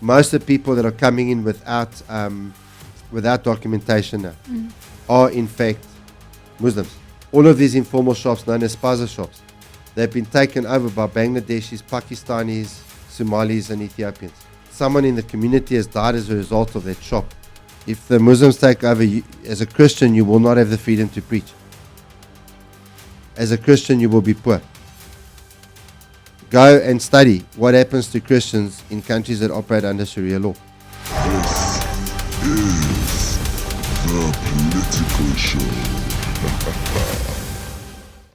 most of the people that are coming in without documentation now are in fact Muslims. All of these informal shops known as spaza shops, they've been taken over by Bangladeshis, Pakistanis, Somalis and Ethiopians. Someone in the community has died as a result of that shop. If the Muslims take over, as a Christian, you will not have the freedom to preach. As a Christian, you will be poor. Go and study what happens to Christians in countries that operate under Sharia law. This is the Political Show.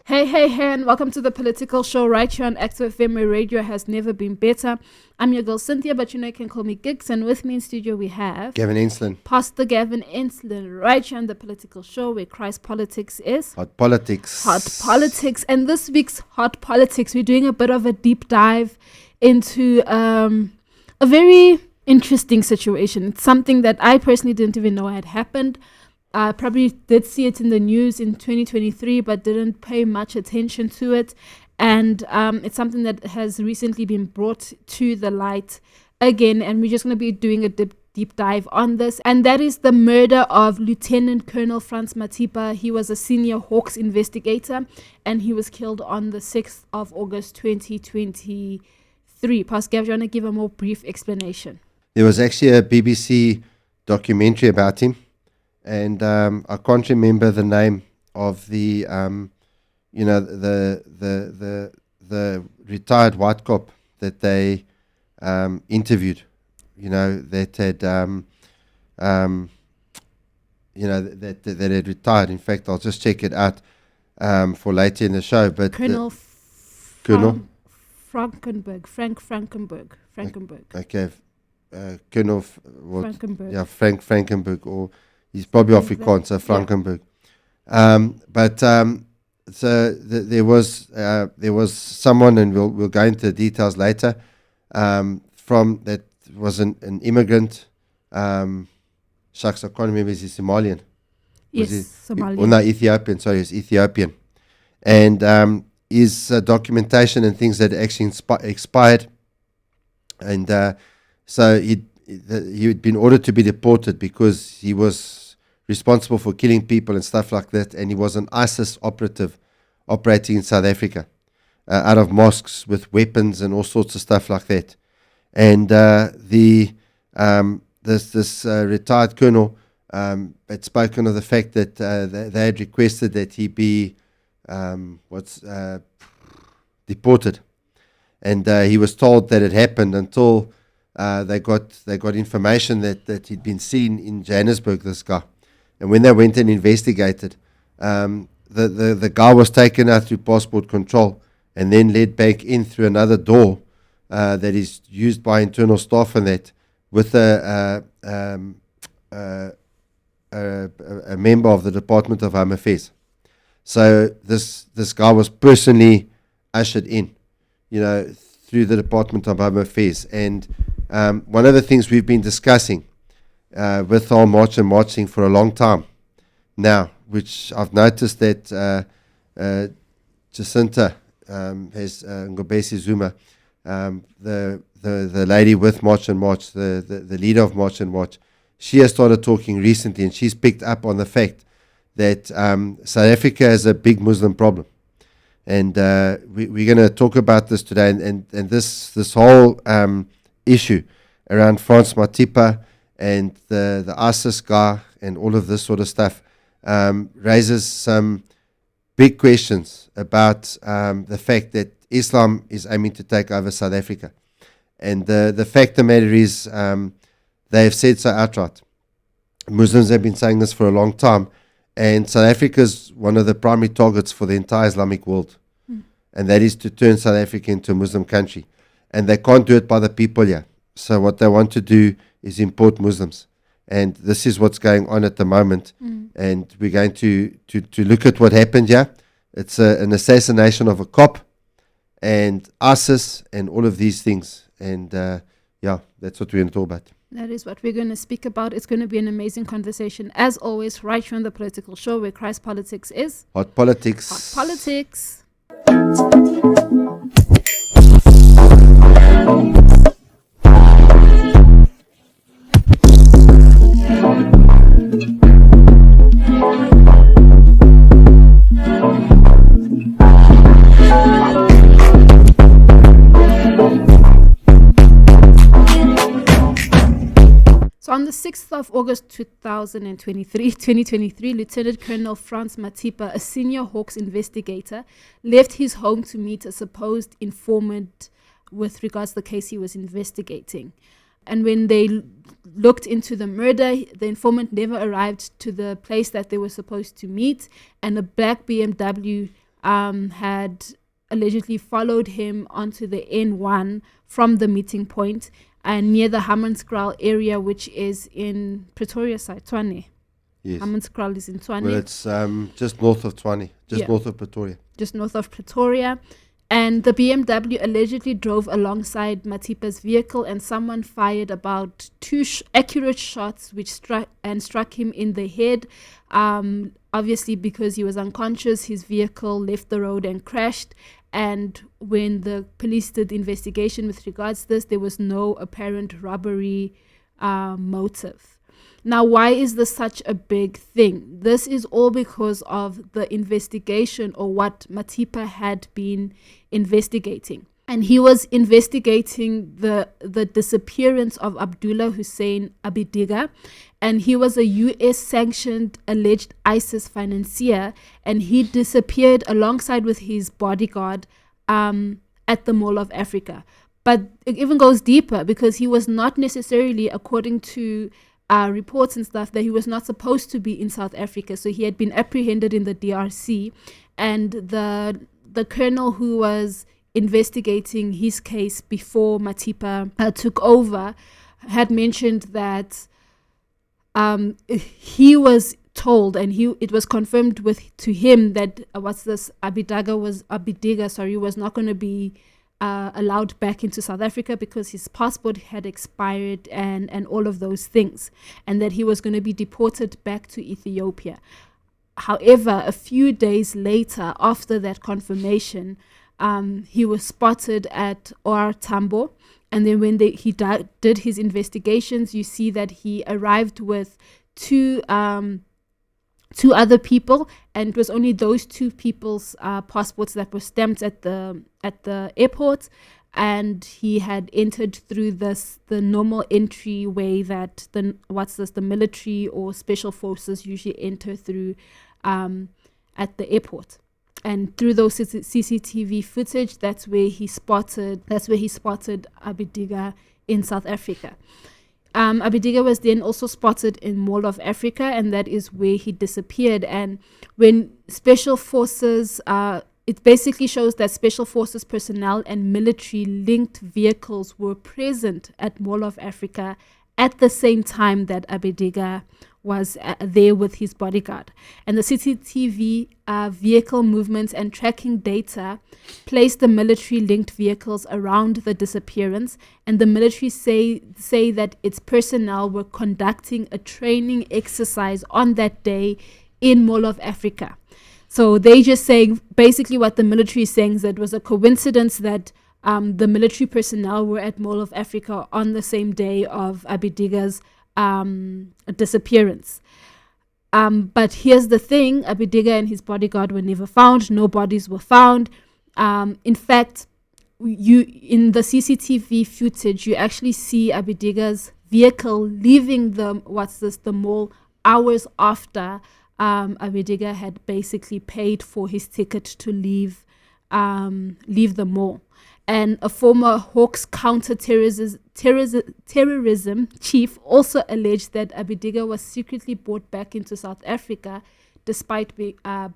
Hey, and welcome to the Political Show right here on Active FM, where radio has never been better. I'm your girl Cynthia, but you can call me Gigs, and with me in studio we have Gavin Ensslin. Pastor Gavin Ensslin, right here on the Political Show, where Christ politics is Hot politics. Hot politics. And this week's Hot Politics, we're doing a bit of a deep dive into a very interesting situation. It's something that I personally didn't even know had happened. I probably did see it in the news in 2023, but didn't pay much attention to it. And it's something that has recently been brought to the light again. And we're just going to be doing a deep dive on this. And that is the murder of Lieutenant Colonel Frans Matipa. He was a senior Hawks investigator, and he was killed on the 6th of August 2023. Pastor Gav, do you want to give a more brief explanation? There was actually a BBC documentary about him. And I can't remember the name of the retired white cop that they interviewed. That had retired. In fact, I'll just check it out for later in the show. But Colonel Frankenberg. Okay, Colonel Frankenberg. Yeah, Frank Frankenberg, or he's probably Afrikaans, so Frankenberg. So there was someone, and we'll go into the details later. From that was an immigrant. Shucks, I can't remember. Is he Somalian? Yes, Somalian. No, Ethiopian. Sorry, he's Ethiopian. And his documentation and things that actually expired, and so he'd been ordered to be deported because he was responsible for killing people and stuff like that, and he was an ISIS operative operating in South Africa, out of mosques with weapons and all sorts of stuff like that. And this retired colonel had spoken of the fact that they had requested that he be deported, and he was told that it happened until they got information that he'd been seen in Johannesburg, this guy. And when they went and investigated, the guy was taken out through passport control and then led back in through another door that is used by internal staff and that, with a member of the Department of Home Affairs. So this guy was personally ushered in, through the Department of Home Affairs. And one of the things we've been discussing with our March and Marching for a long time now, which I've noticed that Jacinta has Ngobesi Zuma, the lady with March and March, the leader of March and March, she has started talking recently, and she's picked up on the fact that South Africa has a big Muslim problem. And we're going to talk about this today, and this whole issue around Frans Matipa and the ISIS guy and all of this sort of stuff raises some big questions about the fact that Islam is aiming to take over South Africa. And the fact of the matter is, they have said so outright. Muslims have been saying this for a long time, and South Africa is one of the primary targets for the entire Islamic world, and that is to turn South Africa into a Muslim country. And they can't do it by the people here. So what they want to do is import Muslims. And this is what's going on at the moment. And we're going to look at what happened here. It's an assassination of a cop and ISIS and all of these things. And that's what we're going to talk about. That is what we're going to speak about. It's going to be an amazing conversation, as always, right here on the Political Show, where Christ politics is Hot politics. Hot politics. on the 6th of August 2023, Lieutenant Colonel Franz Matipa, a senior Hawks investigator, left his home to meet a supposed informant with regards to the case he was investigating. And when they looked into the murder, the informant never arrived to the place that they were supposed to meet, and a black BMW had allegedly followed him onto the N1 from the meeting point and near the Hammanskraal area, which is in Pretoria side, Tshwane. Yes. Hammanskraal is in Tshwane. Well, it's just north of Tshwane, north of Pretoria. Just north of Pretoria. And the BMW allegedly drove alongside Matipa's vehicle, and someone fired about two accurate shots which struck him in the head. Obviously, because he was unconscious, his vehicle left the road and crashed. And when the police did investigation with regards to this, there was no apparent robbery motive. Now, why is this such a big thing? This is all because of the investigation, or what Matipa had been investigating. And he was investigating the disappearance of Abdullah Hussein Abidiga. And he was a US-sanctioned alleged ISIS financier. And he disappeared alongside with his bodyguard at the Mall of Africa. But it even goes deeper, because he was not necessarily, according to reports and stuff, that he was not supposed to be in South Africa. So he had been apprehended in the DRC, and the colonel who was investigating his case before Matipa took over had mentioned that he was told, and it was confirmed to him that Abidiga was not going to be allowed back into South Africa because his passport had expired and all of those things, and that he was going to be deported back to Ethiopia. However, a few days later, after that confirmation, he was spotted at OR Tambo, and then when he did his investigations, you see that he arrived with two other people, and it was only those two people's passports that were stamped at the airport, and he had entered through the normal entry way that the military or special forces usually enter through at the airport. And through those CCTV footage, that's where he spotted Abidiga in South Africa. Abidiga was then also spotted in Mall of Africa, and that is where he disappeared. And when special forces, it basically shows that special forces personnel and military linked vehicles were present at Mall of Africa at the same time that Abidiga was there with his bodyguard. And the CCTV vehicle movements and tracking data placed the military linked vehicles around the disappearance, and the military say that its personnel were conducting a training exercise on that day in Mall of Africa. So they just saying, basically what the military is saying is that it was a coincidence that the military personnel were at Mall of Africa on the same day of Abidiga's disappearance. But here's the thing, Abidiga and his bodyguard were never found. No bodies were found. In fact, in the CCTV footage, you actually see Abidiga's vehicle leaving the mall hours after Abidiga had basically paid for his ticket to leave the mall. And a former Hawks counter-terrorism chief also alleged that Abidiga was secretly brought back into South Africa despite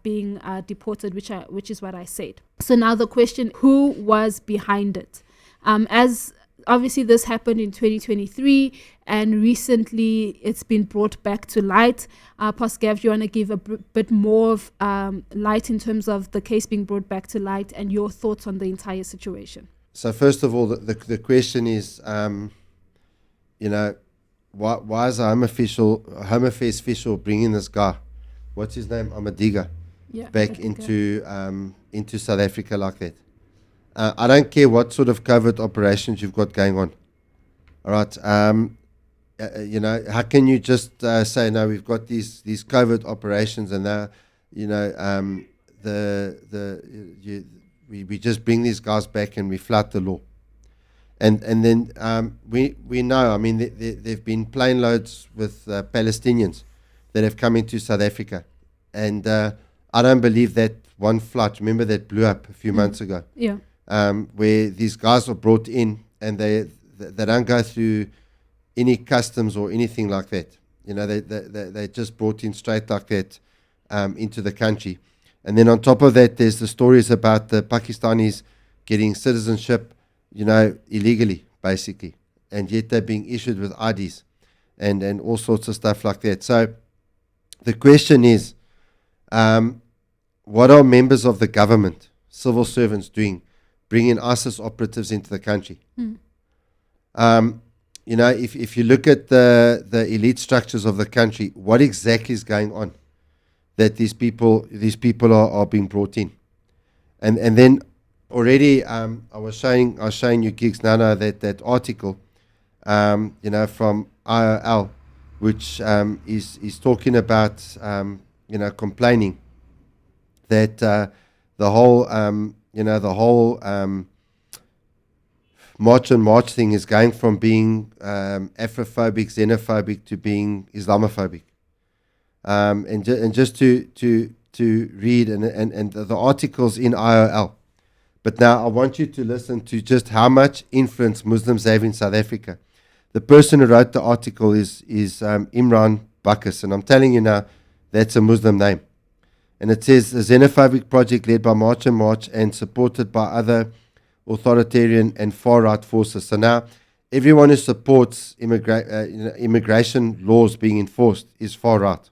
being deported, which is what I said. So now the question, who was behind it? As obviously this happened in 2023, and recently it's been brought back to light. Pastor Gav, do you want to give a bit more of light in terms of the case being brought back to light and your thoughts on the entire situation? So first of all, the question is, why is a Home Affairs official bringing this guy, what's his name, Abidiga, back Abidiga. into South Africa like that? I don't care what sort of covert operations you've got going on. All right. How can you just say, no, we've got these covert operations, and now, we just bring these guys back and we flout the law. And then we know, I mean, there've been plane loads with Palestinians that have come into South Africa, and I don't believe that one flight, remember, that blew up a few months ago, Yeah. where these guys are brought in and they don't go through any customs or anything like that. You know, they just brought in straight like that into the country. And then on top of that, there's the stories about the Pakistanis getting citizenship, you know, illegally, basically. And yet they're being issued with IDs and all sorts of stuff like that. So the question is, what are members of the government, civil servants, doing, bringing ISIS operatives into the country? You know, if you look at the elite structures of the country, what exactly is going on that these people are being brought in? And then already I was showing you gigs now that article, you know, from IOL, which is talking about you know, complaining that the whole March on March thing is going from being Afrophobic, xenophobic to being Islamophobic. And just to read and the articles in IOL. But now I want you to listen to just how much influence Muslims have in South Africa. The person who wrote the article is Imran Bacchus, and I'm telling you now, that's a Muslim name. And it says, a xenophobic project led by March on March and supported by other authoritarian and far-right forces. So now everyone who supports immigration laws being enforced is far-right.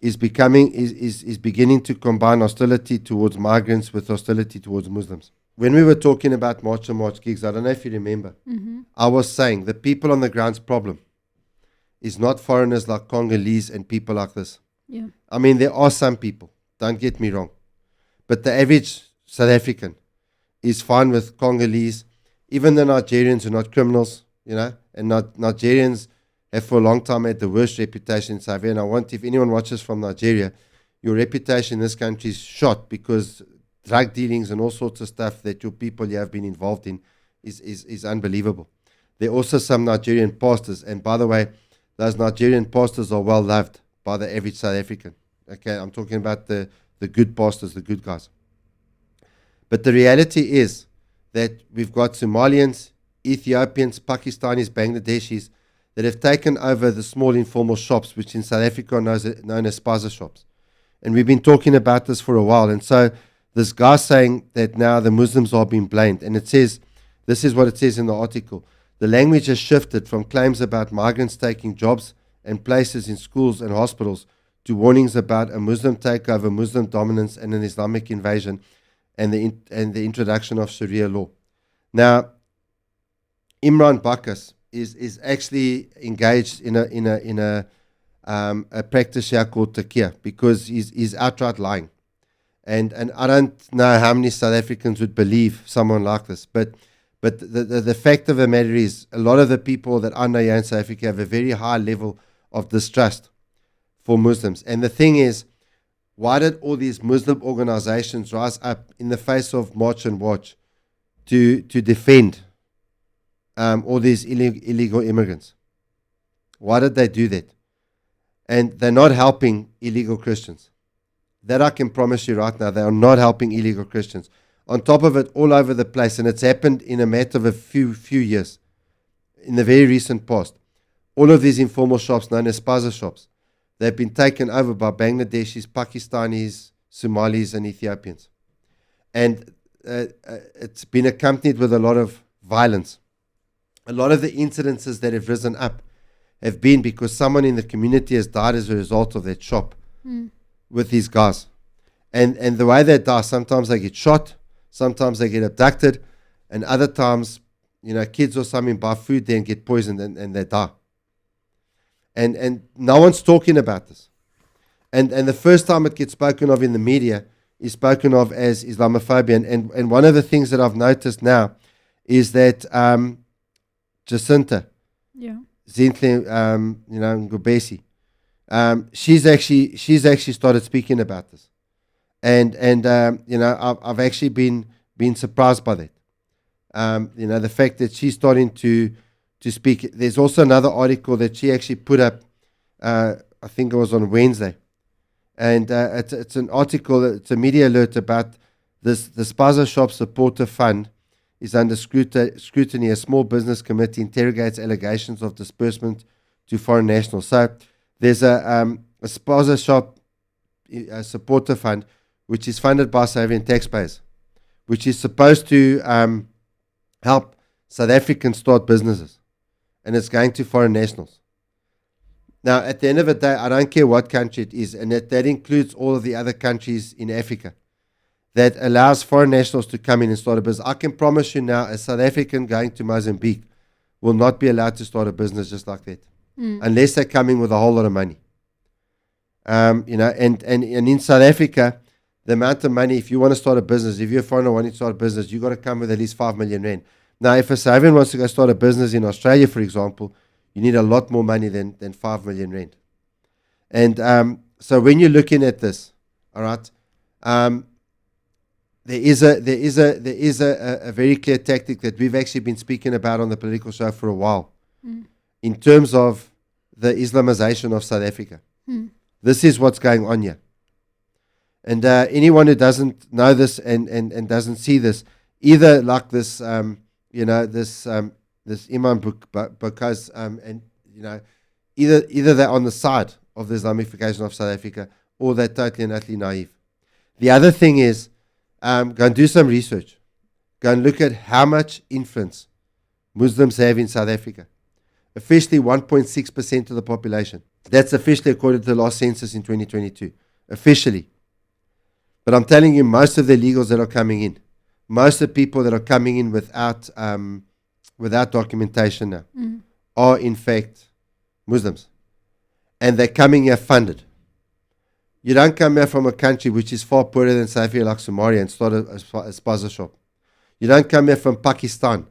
Is beginning to combine hostility towards migrants with hostility towards Muslims. When we were talking about March on March gigs, I don't know if you remember, I was saying the people on the ground's problem is not foreigners like Congolese and people like this. Yeah. I mean, there are some people, don't get me wrong, but the average South African is fine with Congolese. Even the Nigerians are not criminals, you know, and Nigerians have for a long time had the worst reputation in South Africa. And I want, if anyone watches from Nigeria, your reputation in this country is shot because drug dealings and all sorts of stuff that your people you have been involved in is unbelievable. There are also some Nigerian pastors, and by the way, those Nigerian pastors are well loved by the average South African. Okay, I'm talking about the good pastors, the good guys. But the reality is that we've got Somalians, Ethiopians, Pakistanis, Bangladeshis that have taken over the small informal shops, which in South Africa are known as spaza shops. And we've been talking about this for a while. And so this guy saying that now the Muslims are being blamed. And it says, this is what it says in the article. The language has shifted from claims about migrants taking jobs and places in schools and hospitals to warnings about a Muslim takeover, Muslim dominance, and an Islamic invasion, and the introduction of Sharia law. Now, Imran Bacchus is actually engaged in a practice here called taqiyya, because he's outright lying, and I don't know how many South Africans would believe someone like this, but the fact of the matter is, a lot of the people that I know here in South Africa have a very high level of distrust for Muslims. And the thing is, why did all these Muslim organizations rise up in the face of March and Watch to defend all these illegal immigrants? Why did they do that? And they're not helping illegal Christians. That I can promise you right now, they are not helping illegal Christians. On top of it, all over the place, and it's happened in a matter of a few years, in the very recent past. All of these informal shops, known as spaza shops, they've been taken over by Bangladeshis, Pakistanis, Somalis, and Ethiopians. And it's been accompanied with a lot of violence. A lot of the incidences that have risen up have been because someone in the community has died as a result of that shop with these guys. And the way they die, sometimes they get shot, sometimes they get abducted, and other times, you know, kids or something buy food there and get poisoned and they die. And no one's talking about this. And the first time it gets spoken of in the media is spoken of as Islamophobia. And one of the things that I've noticed now is that Jacinta, Zinhle, Ngubesi, she's actually started speaking about this. And I've actually been surprised by that. The fact that she's starting to speak. There's also another article that she actually put up. I think it was on Wednesday, and it's an article. It's a media alert about this. The Spaza Shop Supporter Fund is under scrutiny. A small business committee interrogates allegations of disbursement to foreign nationals. So there's a Spaza Shop Supporter Fund, which is funded by South African taxpayers, which is supposed to help South Africans start businesses, and it's going to foreign nationals. Now, at the end of the day, I don't care what country it is, and that includes all of the other countries in Africa, that allows foreign nationals to come in and start a business. I can promise you now, a South African going to Mozambique will not be allowed to start a business just like that, unless they're coming with a whole lot of money. And in South Africa, the amount of money, if you want to start a business, if you're a foreigner wanting to start a business, you've got to come with at least 5 million rand. Now, if a South African wants to go start a business in Australia, for example, you need a lot more money than 5 million rand. And so when you're looking at this, all right, there is a very clear tactic that we've actually been speaking about on the political show for a while, in terms of the Islamization of South Africa. This is what's going on here. And anyone who doesn't know this and doesn't see this, either like this, this Imam because either they're on the side of the Islamification of South Africa, or they're totally and utterly naive. The other thing is, go and do some research. Go and look at how much influence Muslims have in South Africa. Officially 1.6% of the population. That's officially according to the last census in 2022. Officially. But I'm telling you, most of the illegals that are coming in, most of the people that are coming in without documentation now, are in fact Muslims. And they're coming here funded. You don't come here from a country which is far poorer than South Africa, like Somalia, and start a spaza shop. You don't come here from Pakistan,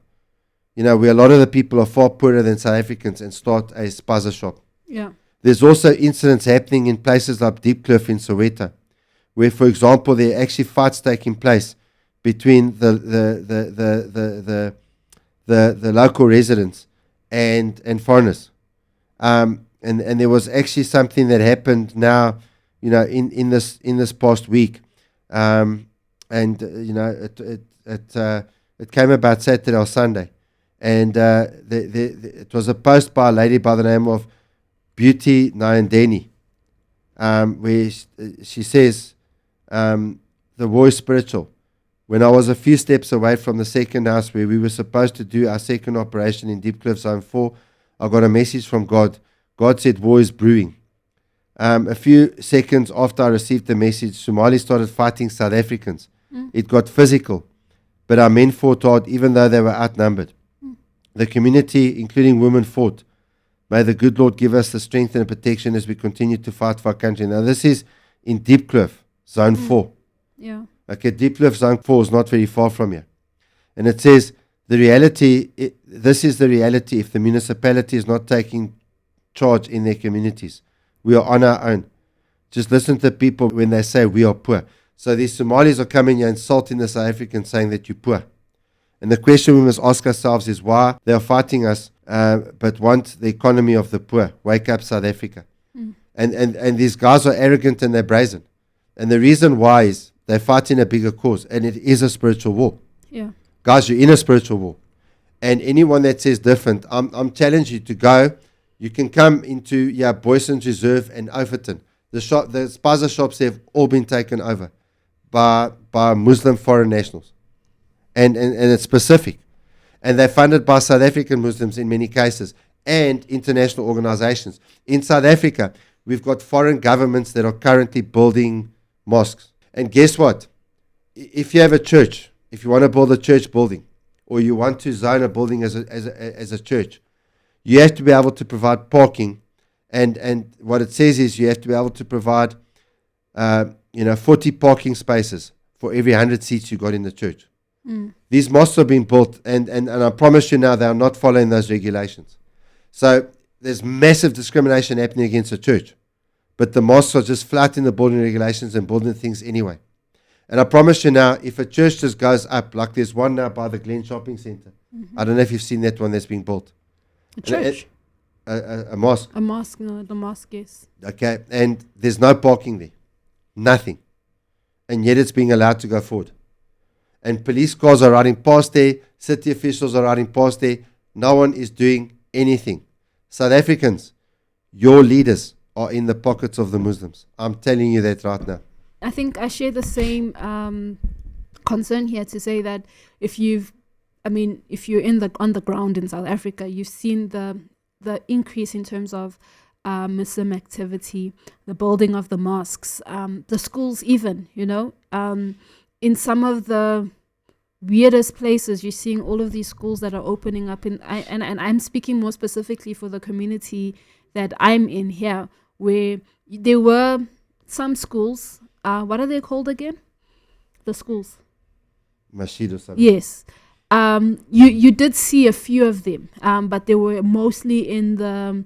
where a lot of the people are far poorer than South Africans, and start a spaza shop. Yeah. There's also incidents happening in places like Diepkloof in Soweto, where, for example, there are actually fights taking place between the local residents and foreigners. And there was actually something that happened now, in this past week, it came about Saturday or Sunday, and it was a post by a lady by the name of Beauty Nayandeni, where she says, the war is spiritual. When I was a few steps away from the second house where we were supposed to do our second operation in Diepkloof Zone 4, I got a message from God. God said war is brewing. A few seconds after I received the message, Somalis started fighting South Africans. It got physical, but our men fought hard even though they were outnumbered. The community, including women, fought. May the good Lord give us the strength and protection as we continue to fight for our country. Now, this is in Diepkloof, Zone 4. Yeah. Okay, Diepkloof Zone 4 is not very far from here. And it says, this is the reality if the municipality is not taking charge in their communities. We are on our own. Just listen to people when they say we are poor. So these Somalis are coming here insulting the South Africans, saying that you're poor. And the question we must ask ourselves is why they are fighting us, but want the economy of the poor. Wake up, South Africa. And these guys are arrogant and they're brazen. And the reason why is they're fighting a bigger cause, and it is a spiritual war. Yeah. Guys, you're in a spiritual war. And anyone that says different, I'm challenging you to go. You can come into Boyson's Reserve and Overton. The spaza shops have all been taken over by Muslim foreign nationals. And it's specific. And they're funded by South African Muslims in many cases, and international organizations. In South Africa, we've got foreign governments that are currently building mosques. And guess what? If you have a church, if you want to build a church building, or you want to zone a building as a church, you have to be able to provide parking. And what it says is you have to be able to provide 40 parking spaces for every 100 seats you got in the church. These mosques are being built, and I promise you now, they are not following those regulations. So there's massive discrimination happening against the church. But the mosques are just flouting the building regulations and building things anyway. And I promise you now, if a church just goes up, like there's one now by the Glen Shopping Centre. I don't know if you've seen that one that's being built. A church. A mosque. A mosque, no, the mosque, yes. Okay, and there's no parking there. Nothing. And yet it's being allowed to go forward. And police cars are riding past there, city officials are riding past there. No one is doing anything. South Africans, your leaders are in the pockets of the Muslims. I'm telling you that right now. I think I share the same concern here to say that if you're on the ground in South Africa, you've seen the increase in terms of Muslim activity, the building of the mosques, the schools even, in some of the weirdest places, you're seeing all of these schools that are opening up and I'm speaking more specifically for the community that I'm in here, where there were some schools, what are they called again? The schools. Masjid or something. Yes. You did see a few of them, but they were mostly in the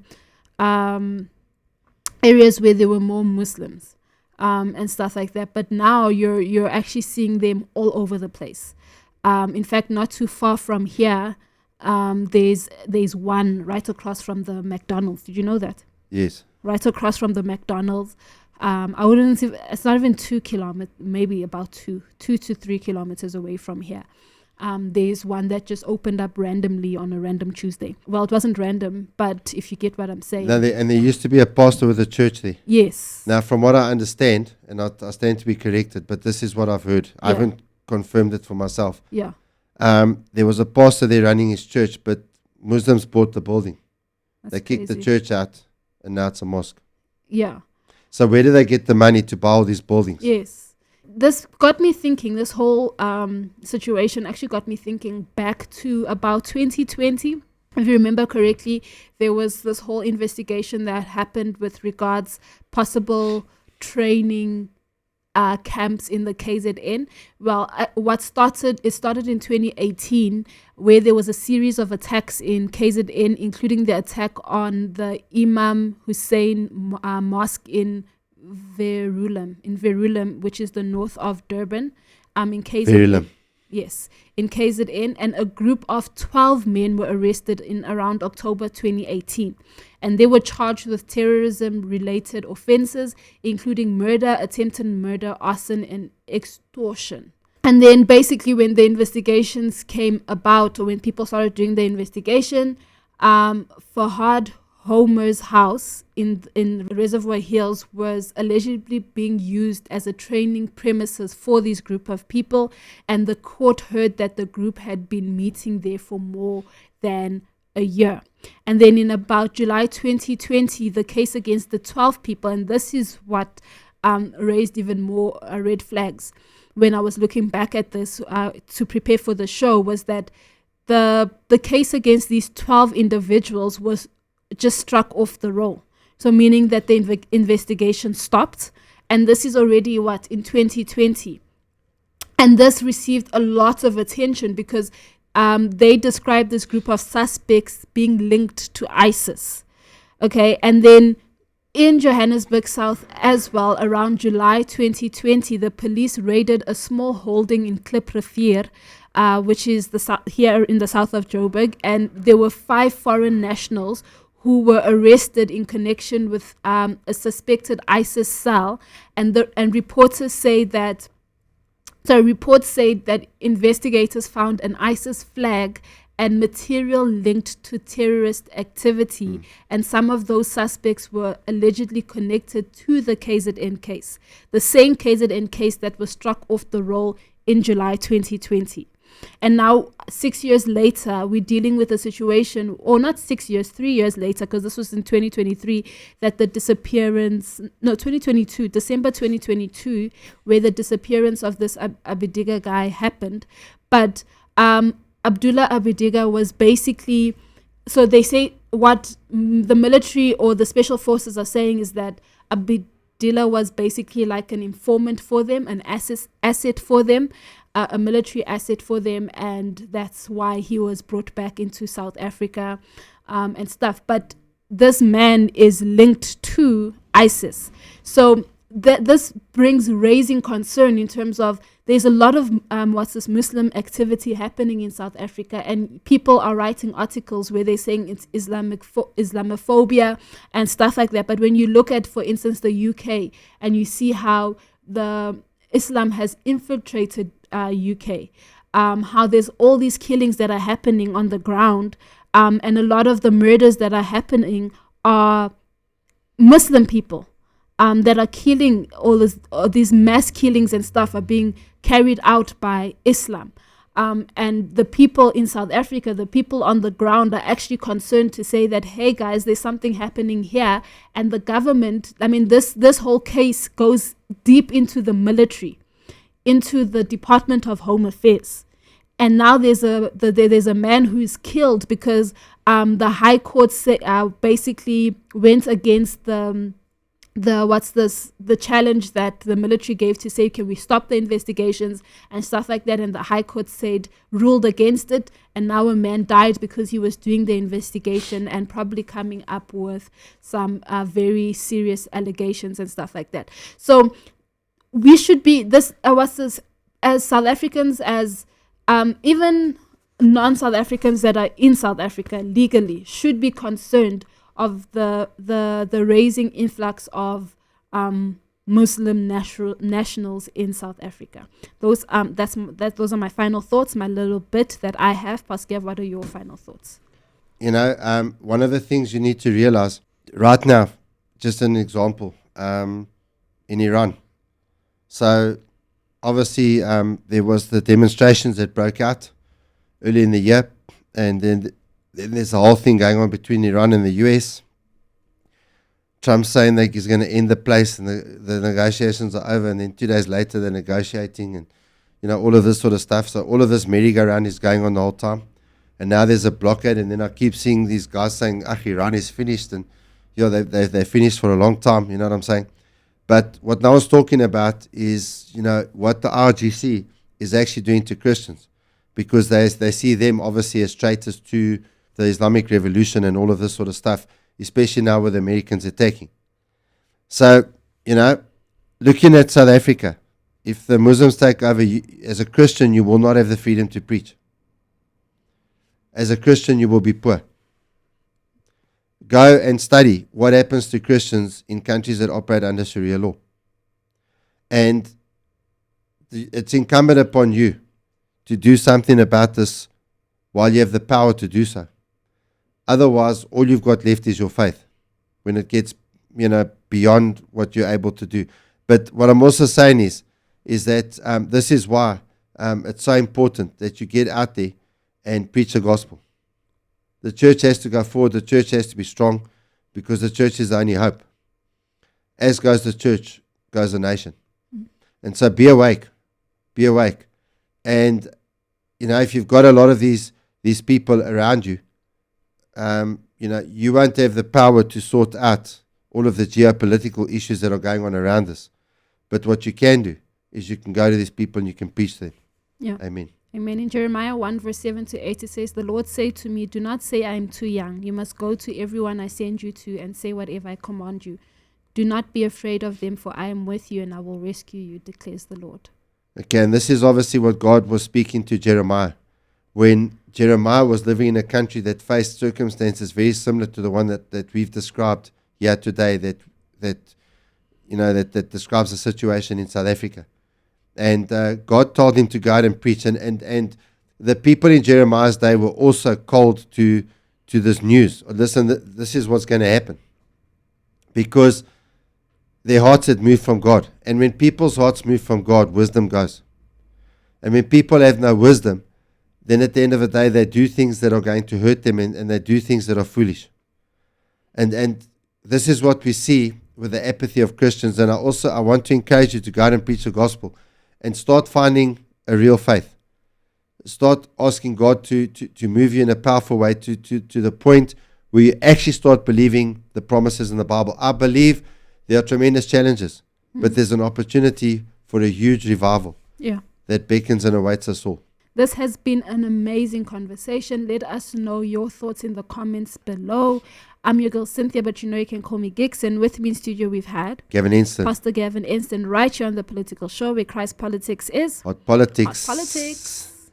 areas where there were more Muslims and stuff like that. But now you're actually seeing them all over the place. In fact, not too far from here, there's one right across from the McDonald's. Did you know that? Yes. Right across from the McDonald's. I wouldn't say it's not even 2 kilometers, maybe about 2 to 3 kilometers away from here. There's one that just opened up randomly on a random Tuesday. Well, it wasn't random, but if you get what I'm saying. Now and there used to be a pastor with a church there. Yes. Now, from what I understand, and I stand to be corrected, but this is what I've heard. I haven't confirmed it for myself. Yeah. There was a pastor there running his church, but Muslims bought the building. They kicked the church out, and now it's a mosque. Yeah. So where do they get the money to buy all these buildings? Yes. This got me thinking, this whole situation actually got me thinking back to about 2020. If you remember correctly, there was this whole investigation that happened with regards possible training camps in the KZN. Well, it started in 2018, where there was a series of attacks in KZN, including the attack on the Imam Hussein Mosque in Verulam, which is the north of Durban, in KZN. Verulam. Yes, in KZN, and a group of 12 men were arrested in around October 2018. And they were charged with terrorism-related offenses, including murder, attempted murder, arson, and extortion. And then basically when the investigations came about, or when people started doing the investigation, Fahad Homer's house in Reservoir Hills was allegedly being used as a training premises for this group of people, and the court heard that the group had been meeting there for more than a year. And then in about July 2020, the case against the 12 people, and this is what raised even more red flags when I was looking back at this to prepare for the show, was that the case against these 12 individuals was just struck off the roll. So meaning that the investigation stopped, and this is already in 2020. And this received a lot of attention because they described this group of suspects being linked to ISIS. Okay, and then in Johannesburg South as well, around July 2020, the police raided a small holding in Kliprivier, which is here in the south of Joburg, and there were 5 foreign nationals who were arrested in connection with a suspected ISIS cell, and reports say that investigators found an ISIS flag and material linked to terrorist activity, and some of those suspects were allegedly connected to the KZN case, the same KZN case that was struck off the roll in July 2020. And now 6 years later, we're dealing with a situation, or not 6 years, 3 years later, because this was in 2023, that the disappearance, no, 2022, December 2022, where the disappearance of this Abediga guy happened. But Abdullah Abediga was basically, so they say what the military or the special forces are saying is that Abedillah was basically like an informant for them, an asset for them, a military asset for them, and that's why he was brought back into South Africa and stuff. But this man is linked to ISIS. So this brings raising concern in terms of there's a lot of Muslim activity happening in South Africa, and people are writing articles where they're saying it's Islamophobia and stuff like that. But when you look at, for instance, the UK, and you see how the Islam has infiltrated UK, how there's all these killings that are happening on the ground, and a lot of the murders that are happening are Muslim people that are killing. All these mass killings and stuff are being carried out by Islam. And the people in South Africa, the people on the ground, are actually concerned to say that, hey guys, there's something happening here. And the government, I mean, this whole case goes deep into the military, into the Department of Home Affairs. And now there's a man who's killed because the High Court basically went against the challenge that the military gave to say, can we stop the investigations and stuff like that? And the High Court ruled against it. And now a man died because he was doing the investigation and probably coming up with some very serious allegations and stuff like that. So we should be as South Africans, as even non-South Africans that are in South Africa legally, should be concerned of the raising influx of Muslim nationals in South Africa. Those are my final thoughts, my little bit that I have. Pascal, what are your final thoughts? One of the things you need to realize right now, just an example, in Iran. So obviously there was the demonstrations that broke out early in the year, and then there's a whole thing going on between Iran and the US. Trump saying that he's going to end the place, and the negotiations are over, and then 2 days later they're negotiating, and all of this sort of stuff. So all of this merry-go-round is going on the whole time, and now there's a blockade. And then I keep seeing these guys saying, Iran is finished, and they're finished for a long time. You know what I'm saying? But what no one's talking about is what the RGC is actually doing to Christians, because they see them obviously as traitors to the Islamic Revolution and all of this sort of stuff, especially now with the Americans attacking. So, looking at South Africa, if the Muslims take over, as a Christian, you will not have the freedom to preach. As a Christian, you will be poor. Go and study what happens to Christians in countries that operate under Sharia law. And it's incumbent upon you to do something about this while you have the power to do so. Otherwise, all you've got left is your faith when it gets, beyond what you're able to do. But what I'm also saying is that this is why it's so important that you get out there and preach the gospel. The church has to go forward. The church has to be strong, because the church is the only hope. As goes the church, goes the nation. And so be awake. Be awake. And, if you've got a lot of these people around you, you won't have the power to sort out all of the geopolitical issues that are going on around us. But what you can do is you can go to these people and you can preach to them. Yeah. Amen. Amen. In Jeremiah 1 verse 7 to 8, it says, the Lord said to me, do not say I am too young. You must go to everyone I send you to and say whatever I command you. Do not be afraid of them, for I am with you and I will rescue you, declares the Lord. Okay, and this is obviously what God was speaking to Jeremiah. When Jeremiah was living in a country that faced circumstances very similar to the one that we've described here today, that describes the situation in South Africa. And God told him to go out and preach. And the people in Jeremiah's day were also called to this news. Listen, this is what's going to happen. Because their hearts had moved from God. And when people's hearts move from God, wisdom goes. And when people have no wisdom, then at the end of the day, they do things that are going to hurt them, and they do things that are foolish. And this is what we see with the apathy of Christians. And I want to encourage you to go out and preach the gospel and start finding a real faith. Start asking God to move you in a powerful way to the point where you actually start believing the promises in the Bible. I believe there are tremendous challenges, but there's an opportunity for a huge revival that beckons and awaits us all. This has been an amazing conversation. Let us know your thoughts in the comments below. I'm your girl Cynthia, but you know you can call me Gix. And with me in studio we've had Gavin Instant. Pastor Gavin Instant right here on The Political Show, where Christ Politics is Hot politics. Hot Politics.